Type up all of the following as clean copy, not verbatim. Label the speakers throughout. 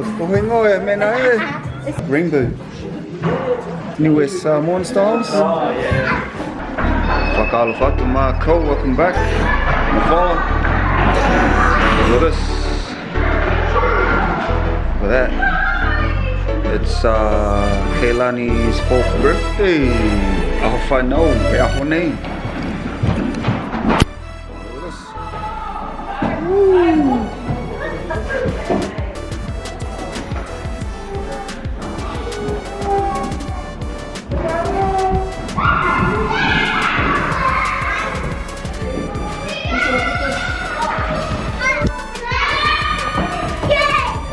Speaker 1: Kohingoe, menae. Rainbow. Niue Samoan stars.
Speaker 2: Oh, yeah.
Speaker 1: Whakaalo whatu mā kau, welcome back. Mawhala. Look at this. Look at that. It's Keilani's 4th birthday. Aho whanau, e aho nei. Look at this. Woo.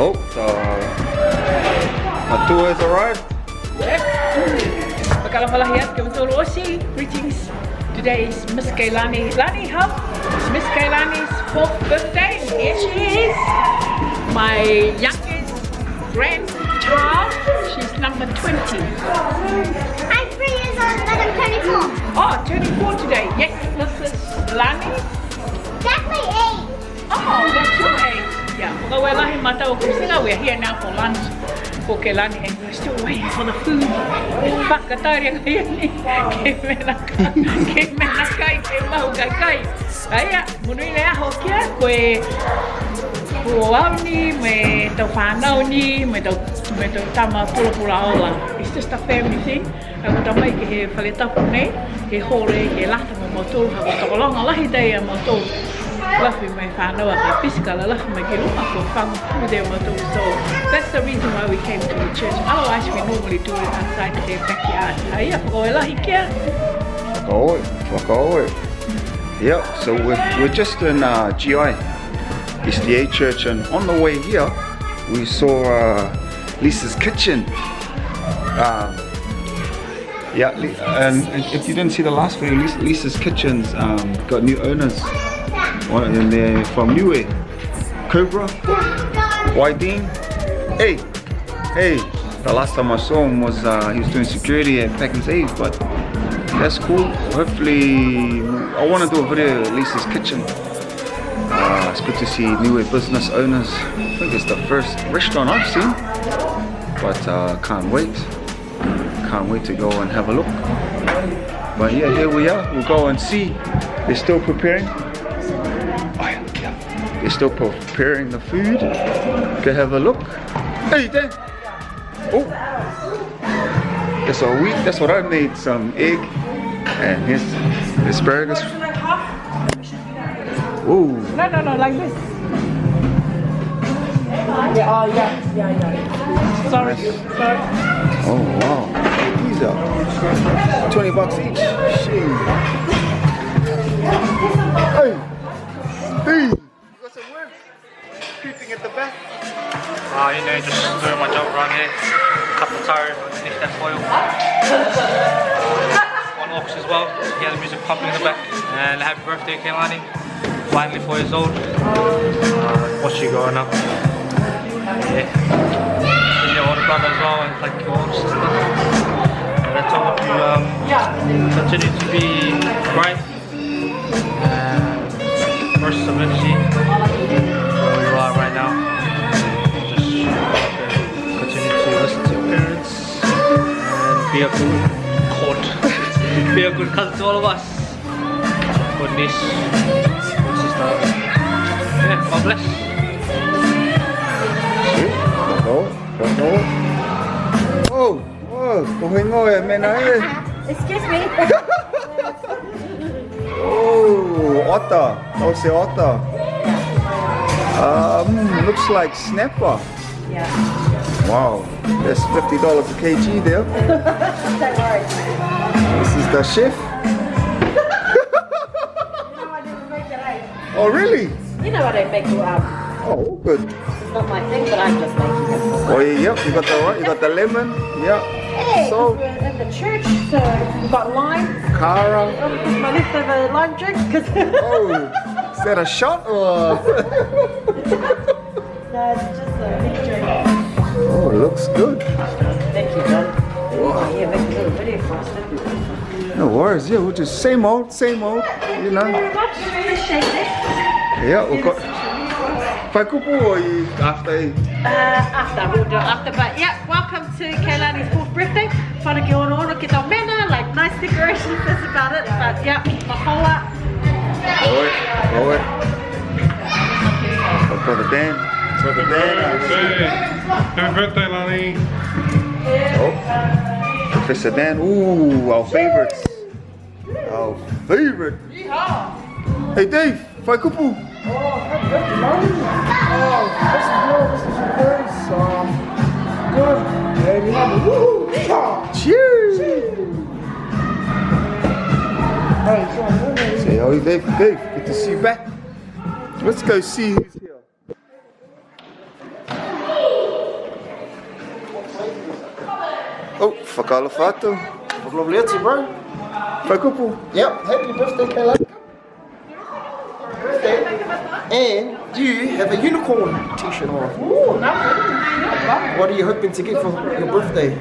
Speaker 1: Oh, Niue has arrived.
Speaker 3: Yes. Magkalapalahiat, kamusta Osi. Greetings. Today is Miss Keilani. Lani, how? It's Miss Keilani's 4th birthday. Here she is. My youngest grandchild. She's number 20.
Speaker 4: I'm 3 years old, but I'm 24.
Speaker 3: Oh, 24 today. Yes, this is Lani.
Speaker 4: That's my age.
Speaker 3: Oh, that's your age. Yeah, we're here now for lunch for Keilani and we're still waiting for the food. Whakataria kai ni, ke mena kai, ke mahu kai. Aia, munui lea hokia, koe puau ni, me tau whanau ni, me tau tama pula ola. It's just a family thing. Ako tamai ke he whaletapu nei, ke hore, ke lata mo motu, hako tokolonga lahi dei a motu. Lafi mai whanau a kai piskala, lafi mai ke lupa ko whangu pude motu. So that's the reason why we came to the church. Otherwise we normally do it outside the backyard. Aia, whakaoe lahi kia.
Speaker 1: Whakaoe. Yep, so we're just in GI, SDA Church, and on the way here we saw Lisa's kitchen. Yeah, and if you didn't see the last video, Lisa's kitchen's got new owners. And they're from Niue, Cobra, Wydeen. Hey, the last time I saw him was he was doing security at Pack and Save, but that's cool. Hopefully, I want to do a video at Lisa's kitchen. It's good to see Niue business owners. I think it's the first restaurant I've seen, but can't wait to go and have a look. But yeah, here we are. We'll go and see. They're still preparing. They're still preparing the food. Go have a look. Hey, Dan. Oh, that's all wheat. That's what I made. Some egg and here's the asparagus. Ooh.
Speaker 3: No, like this. Yeah. Sorry.
Speaker 1: Oh wow. These are $20 each. Shit. Hey. Creeping at the back.
Speaker 2: You know, just doing my job around here. Cut the tires underneath that foil. One ox as well. He had the music pumping in the back. And happy birthday, Keilani. Finally 4 years old. Watch you growing up. Yeah. And your older brother as well, and like your older sister. And let's hope you continue to be bright. Bursts of energy. Where you are right now. Just continue to listen to your parents and be a good be a good cousin to all of us. Good niece, good sister. Yeah, God bless.
Speaker 1: Oh, kohingoe, menae.
Speaker 4: Excuse me.
Speaker 1: Oh, otter. Oh, say otter. Looks like snapper.
Speaker 4: Yeah.
Speaker 1: Wow, that's $50 a kg there.
Speaker 4: Don't worry.
Speaker 1: This is the chef.
Speaker 4: I didn't make it out.
Speaker 1: Oh, really?
Speaker 4: You know I don't make it up.
Speaker 1: Oh, good.
Speaker 4: It's not my thing, but I'm just making it.
Speaker 1: Oh, yep. You got the lemon. Yeah.
Speaker 4: Hey,
Speaker 1: So
Speaker 4: we're in the church, so we've got lime.
Speaker 1: Cara.
Speaker 4: My leftover lime drink.
Speaker 1: Oh, is that a shot or?
Speaker 4: No, it's just a big drink.
Speaker 1: Oh, it looks good.
Speaker 4: Thank you, John. Oh, yeah, make a little video for us, didn't you?
Speaker 1: No worries. Yeah, we're just same old. You know.
Speaker 4: Very much. Appreciate it.
Speaker 1: Yeah, we've got. Whaikupu or after?
Speaker 3: After, we'll do it after. But yeah, welcome to Keilani's 4th birthday. Whana ki ono ono ki tau mena, like nice decorations, that's about it. But yeah, magafaoa.
Speaker 1: Roll it. For the band. For the band.
Speaker 2: Happy birthday, Lani.
Speaker 1: Oh, Professor Dan. Ooh, our favorites. Our favorite. Hey Dave, whai kupu.
Speaker 5: Oh, happy birthday, Lonnie. Oh, this is very good. And you have a woo.
Speaker 1: Cheers.
Speaker 5: Hey,
Speaker 1: Say, oh Dave, good to see you back. Let's go see who's here. Oh, whakalo whātou.
Speaker 5: lovely, bro.
Speaker 1: Whai kupu.
Speaker 5: Yep, happy birthday, Keilani. Birthday. And you have a unicorn t-shirt on.
Speaker 3: Ooh, lovely.
Speaker 5: What are you hoping to get for your birthday?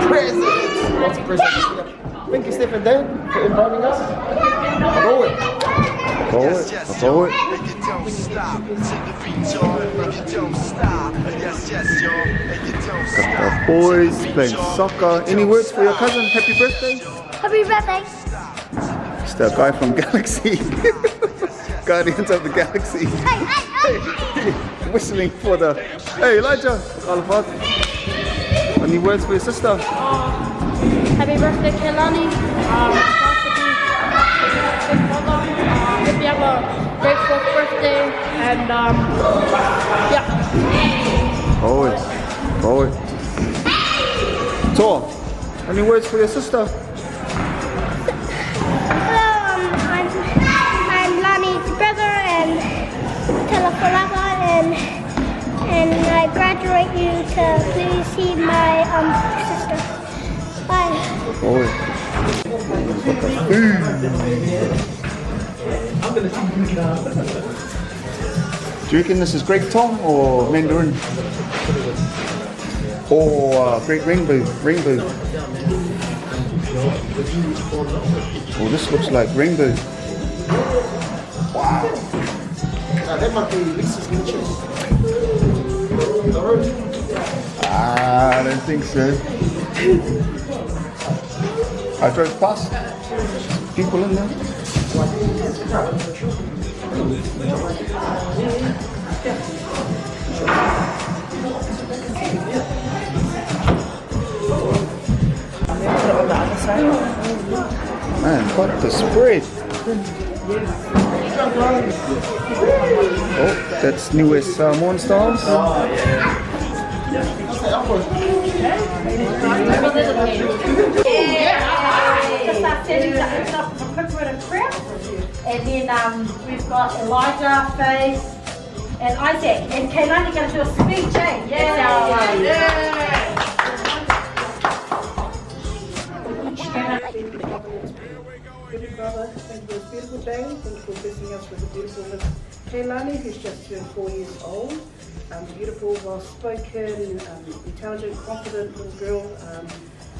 Speaker 5: Presents. Lots of presents. Thank you, Steph and Dan, for inviting us. Roll it.
Speaker 1: Roll it. Roll it. Got the boys playing soccer. Any words for your cousin? Happy birthday.
Speaker 6: Happy birthday.
Speaker 1: It's the guy from Galaxy. Guardians of the Galaxy. Whistling for the... Hey Elijah. Any words for your sister?
Speaker 6: Happy birthday, Keilani. Big brother. Hope you have a great 4th birthday. And yeah.
Speaker 1: Roll it. Roll it. Tor, any words for your sister?
Speaker 6: Hello, I'm Lani's brother and Telefolaga, and I graduate you to please see my sister. Bye.
Speaker 1: Roll it. Do you reckon this is Great Tom or Mandarin? Or Great Rainbow? Oh, this looks like rainbow. Wow.
Speaker 5: That might be Lisa's picture.
Speaker 1: I don't think so. I drove past. People in there. Man, what the spread! Oh, that's Niue Samoan styles.
Speaker 3: And then we've got Elijah, Faith, and Isaac. And Keilani going to do a speech, eh?
Speaker 7: Good brother, thank you for this beautiful day. Thank you for blessing us with a beautiful Miss Keilani, who's just turned 4 years old. Beautiful, well-spoken, intelligent, confident little girl.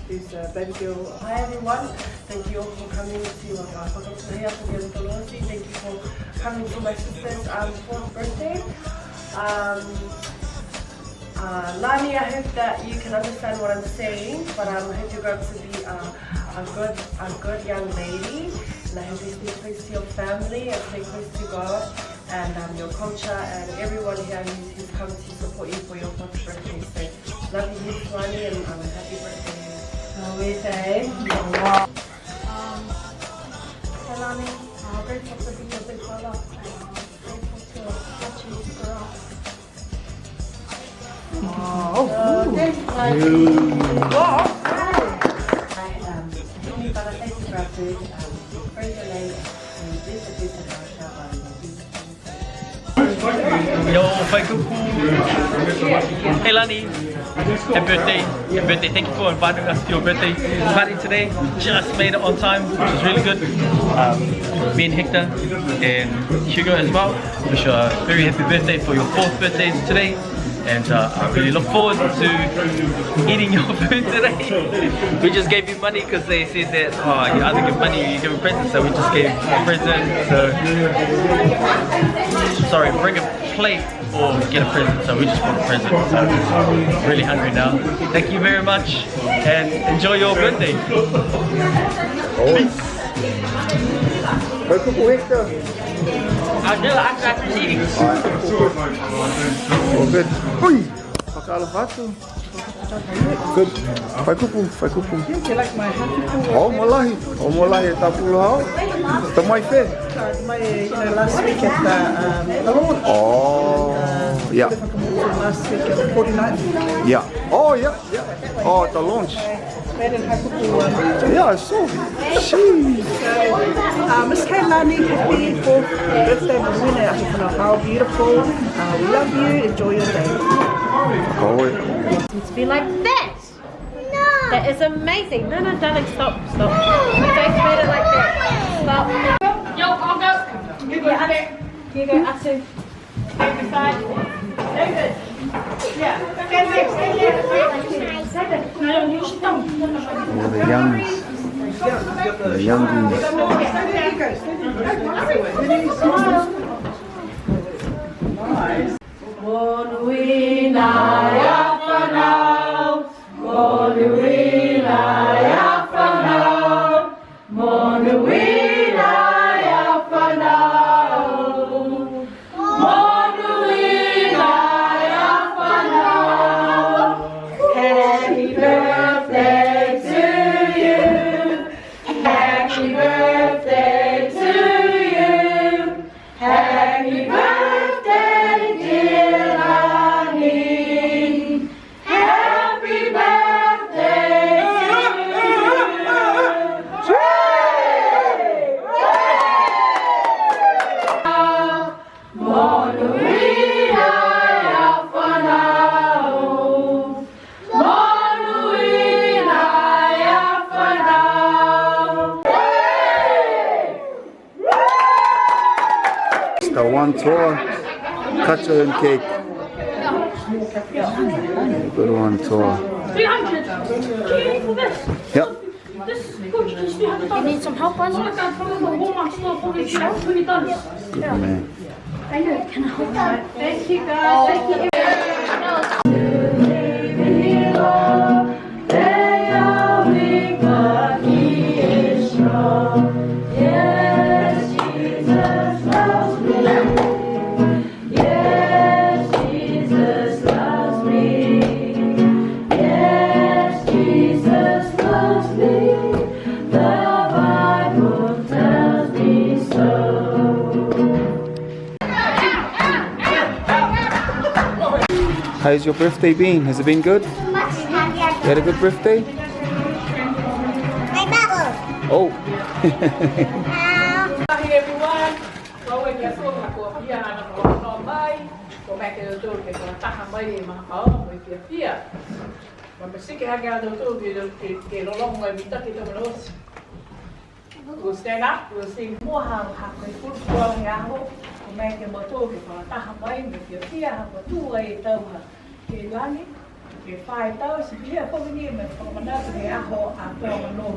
Speaker 7: Who's a baby girl.
Speaker 8: Hi everyone, thank you all for coming to our Whakatūria for the Thank you for coming to my sister's 4th birthday. Lani, I hope that you can understand what I'm saying, but I hope you're going to be a good young lady, and I hope you stay close to your family and stay close to God and your culture and everyone here who's come to support you for your 4th birthday. So love you, Lani, and happy birthday.
Speaker 3: Keilani, grateful to be your big brother. Grateful to watch you grow up.
Speaker 2: Yo, whai kupu. Keilani, happy birthday. Thank you for inviting us to your birthday party today. Just made it on time, which is really good. Me and Hector and Hugo as well wish you a very happy birthday for your 4th birthday today. And I really look forward to eating your food today. We just gave you money because they said that you either give money or you give a present, so we just gave a present. So sorry, bring a plate or get a present, so we just bought a present. So I'm really hungry now. Thank you very much and enjoy your birthday. Peace.
Speaker 3: I'll do it after proceeding.
Speaker 1: Oh, good. Ui! Pakalafatu. Good. Fai kupu.
Speaker 7: You like my happy
Speaker 1: Oh, molahi tapulo hao. The my fe.
Speaker 7: last week at the launch.
Speaker 1: Oh, yeah.
Speaker 7: Last week at the 49th.
Speaker 1: Yeah. Oh, yeah. Oh, at the launch. Yeah, I saw. Sheesh.
Speaker 7: Miss Keilani, happy 4th birthday, Marina. I think how beautiful. We love you. Enjoy your day.
Speaker 6: To be like that. No. That is amazing. No, darling, stop. Your face made it like that. Stop.
Speaker 3: Yo, I'll go. You go, Ate.
Speaker 6: Here you go, Atu.
Speaker 3: Take the side. David. Yeah. Stand there. No, you should don't.
Speaker 1: Oh, the youngs. The youngies. The one tour, culture and cake. Good one tour.
Speaker 3: 300. Can for this?
Speaker 1: Yep.
Speaker 3: This coach is 300.
Speaker 6: You need some help, Bunny?
Speaker 3: I got from the Walmart store probably $20.
Speaker 1: Good man.
Speaker 6: I know. Can I hold that?
Speaker 3: Thank you guys. Thank you.
Speaker 1: How's your birthday been? Has it been good? You had a good birthday?
Speaker 9: My bubble.
Speaker 1: Oh.
Speaker 3: Hi everyone. Có quay nhà xuống là của phía là nó nó bay. Của mẹ cái đồ cái nó ta hàng bay mà họ người phía phía. Mà mình sẽ cái hàng đồ đồ cái nó long người mình ta cái đồ nó. We'll stand up. We'll sing more hàng cái phút qua nhà ho. Của mẹ cái mơ tô cái nó ta hàng bay người phía phía hàng của tu ấy tao mà cái lani. Cái phai tao sẽ phía không cái gì mà còn nó cái ho à tao mà nôm.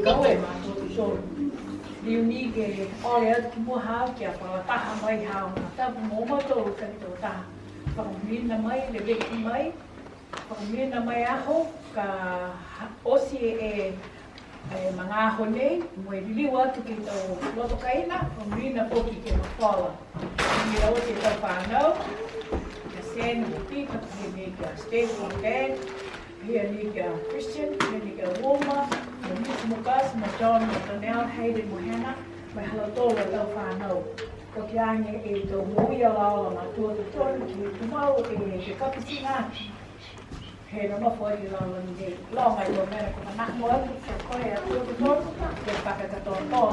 Speaker 3: Có vậy mà tôi điều ní cái ơi cái mua hao kia và ta ham mấy hao ta mua mấy đồ cái đồ ta phòng miên là mấy để việc mấy phòng miên là mấy áo cả osie mà ngà hôn đấy mày đi qua tụi cái đồ lo tụi cái na phòng miên là cô cái mà phò nhiều cái tao phản đâu cái sen cái thật gì cái stay for that here ni cái Christian here ni cái woman Mukas, John, Daniel, Hayden, Mohana, my hello, Fano. Kokiang, a Moya, my tour to turn tomorrow, a cappuccino. Hey, no for you long, I will manage to not more, so quite a tour to talk, get back at the door,